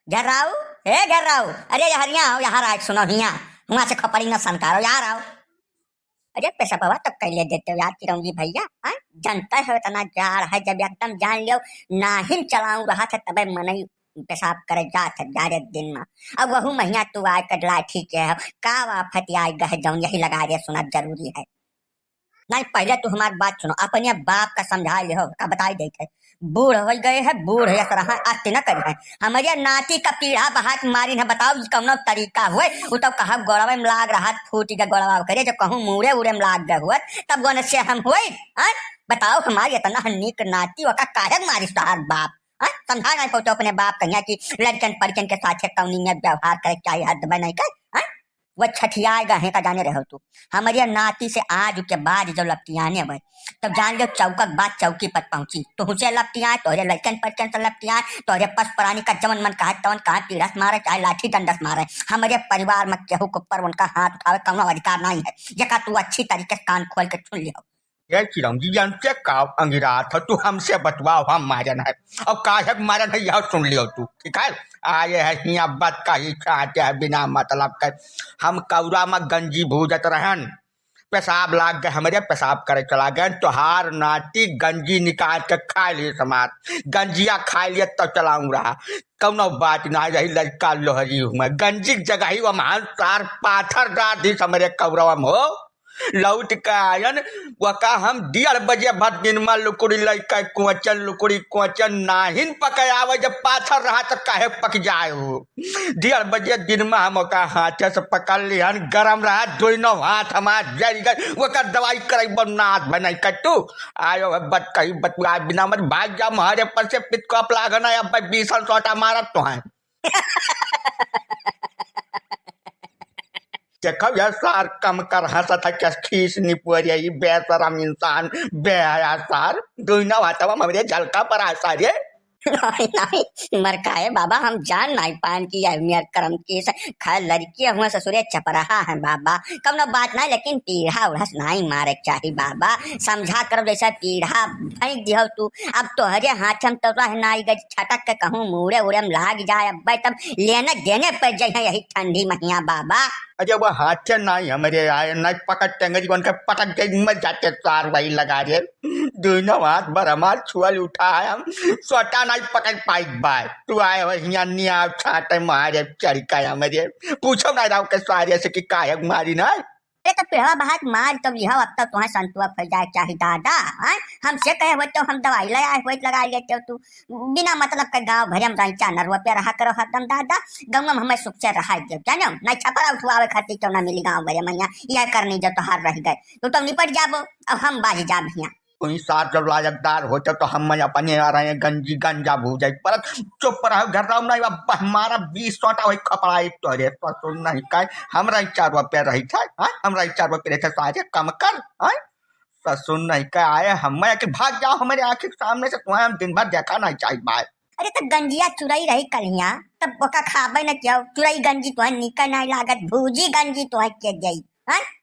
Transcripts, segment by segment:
घर्राऊ, हे घर्राऊ, अरे यार यहाँ आओ, यहाँ राज सुनो हिया, वहां से खपड़ी न सनकारो यार आओ। अरे पैसा बाबा तो कैले देते हो यार चिरंजी भैया, हाँ जनता है इतना जार है, जब एकदम जान लियो नाहिन चलाऊ रहा था तबे मनई पेशाब करे जात है जारे दिन में। अब वहू महीना तू आए कटला ठीक है, का आफत आए गह जाऊं यही लगा रहे सुना जरूरी है। नहीं पहले तू हमारी बात सुनो, अपने बाप का समझा ले हो का बताई देते बूढ़ हो गए है, बूढ़ है तरह आते न कर हमारे नाती का पीढ़ा बहात मारी न बताओ कौन तरीका हुए वो तो कहा गोड़वा में लाग रहा फूटी का गोड़वा करे जो कहूँ मुड़े उड़े में लाग गए हुए तब गोन से हम हुए। बताओ हमारी इतना नीक नाती वका काहे मारी तार बाप, समझा नहीं पहुंचो अपने बाप कहिया कि लड़कन परिकन के साथ कौनी में व्यवहार करे चाहिए हद बनाई कर वह छठियाएगा है का जाने रहो तू हमारे नाती से आज के बाद जो लपटियाने भाई तब जान लो चौकक बात चौकी पर पहुंची तो उसे लपटियाए तोरे लड़कन परिकन से लपटियाए तोरे पस प्राणी का जवन मन कहा तवन कहा पीड़स मारे चाहे लाठी डंडस मारे हमारे परिवार में केहू के ऊपर उनका हाथ उठावे कौन अधिकार नहीं है, जका तू अच्छी तरीके से कान खोल के सुन लियो। ये चिरंजी से का अंगिरा था तू हमसे बतवाओ हम मारन है और काहे मारन है यह सुन लियो तू ठीक है। आए है हिया बात का ही चाहते है बिना मतलब के हम कौरा में गंजी भूजत रहन पेशाब लाग गए हमारे पेशाब करे चला गए तोहार नाती गंजी निकाल के खा लिए समाज गंजिया खा लिए तो चलाऊ रहा कौनो बात ना रही लड़का लोहरी हुआ गंजी जगह ही वहां तार पाथर डाल दी हमारे कौरवा में हो लौट के आयन वका हम 1:30 बजे भर दिन में लुकुड़ी लैके कुचन लुकुड़ी कुचन नाहिन पकावे जब पाथर रहा तो काहे पक जाए हो 1:30 बजे दिन में हम ओका हाथ से पकड़ लिहन गरम रहा दोनों हाथ हमार जल गए वका दवाई करे नाथ बनाई कटू आयो बत कही बतवा बिना मत भाग जा हमारे पर से पिट कप लागना अब 20 सोटा मारत तो है देखो यार सार कम कर हंसा था क्या खीस निपुर यही बेशरम इंसान बेहया सार दुनिया वातावा मेरे झलका पर आसा रे नहीं नहीं मरकाए बाबा हम जान नहीं पान की अहमियत करम की खैर लड़की हुआ ससुरे चपरहा है बाबा कब ना बात ना लेकिन पीढ़ा उड़स नहीं मारे चाहिए बाबा समझा कर जैसा पीढ़ा फेंक दियो तू अब तो हरे हाथ हम तो रह नाई गज छटक के कहूँ मुड़े उड़े में लाग जाए अब तब लेने देने पर जाए यही ठंडी महीना बाबा। अरे वो हाथ से नहीं हमारे आए नहीं पकड़ टेंगे जीवन के पटक के मत जाते चार वही लगा रहे दोनों हाथ भर हमार छुअल उठा है हम सोटा नहीं पकड़ पाई बाय तू आए हो यहाँ निया छाटे मारे चरिका हमारे पूछो ना राव के सारे से कि काहे मारी ना तो पेड़ा बात मार तो यह अब तक तुम्हें संतुआ फल जाए चाहिए दादा हमसे कहे हुए तो हम दवाई लगाए हुए लगा लेते हो तू बिना मतलब के गाँव भरे में रही नरवा पे रहा करो हरदम दादा गाँव में हमें सुख से रहा दे जानो नहीं छपरा उठवावे खातिर तो ना मिली गाँव भरे में यह करनी जब तो हार रह गए तो निपट जाबो अब हम बाज जाब यहाँ कोई साथ जब लायकदार होते तो हम अपने आ रहे हैं गंजी गंजा भूजाई पर चुप रहो घर रहो नहीं हमारा 20 सोटा वही खपड़ाई तो रे तो सुन नहीं का हम रही 4 रुपये रही था हम रही 4 रुपये रहे थे सारे कम कर तो सुन नहीं का आए हम भाग जाओ हमारे आंखें सामने से तुम्हें हम दिन भर देखा नहीं चाहिए बात। अरे तो गंजिया चुराई रही कलिया तब ओका खाबे न क्या चुराई गंजी तो निकल नहीं लागत भूजी गंजी तो के गई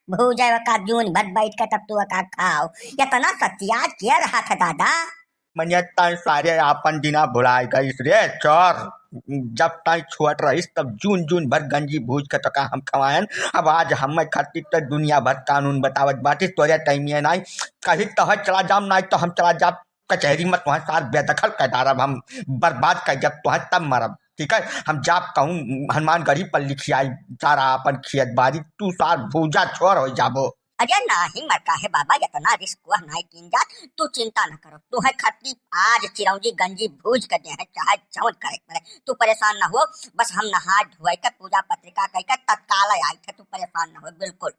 भूजा का जून भर बैठ के तब तू का खाओ इतना सत्याज किया रहा था दादा मैंने तय सारे अपन दिना भुलाए गई रे चोर जब तय छुअट रहीस तब जून जून भर गंजी भूज के तो हम खवायन अब आज हम खातिर तो दुनिया भर कानून बतावत बाटी तोरे टाइम नहीं कहीं तो चला जाम नहीं तो हम चला जाब कचहरी में तुम्हारे साथ बेदखल कर डारब हम बर्बाद कर जब तुम्हें तब मरब ठीक है हम जाप कहूँ हनुमान गढ़ी पर लिखी आई सारा अपन खेत बारी तू सार भूजा छोड़ हो जाबो। अरे नहीं मरका है बाबा इतना रिस्क हुआ नहीं किन जा तू चिंता न करो तू है खत्ती आज चिरौंजी गंजी भूज कर दे है चाहे चौन करे पड़े तू परेशान न हो बस हम नहा धोए के पूजा पत्रिका कह के तत्काल आई थे तू परेशान न हो बिल्कुल।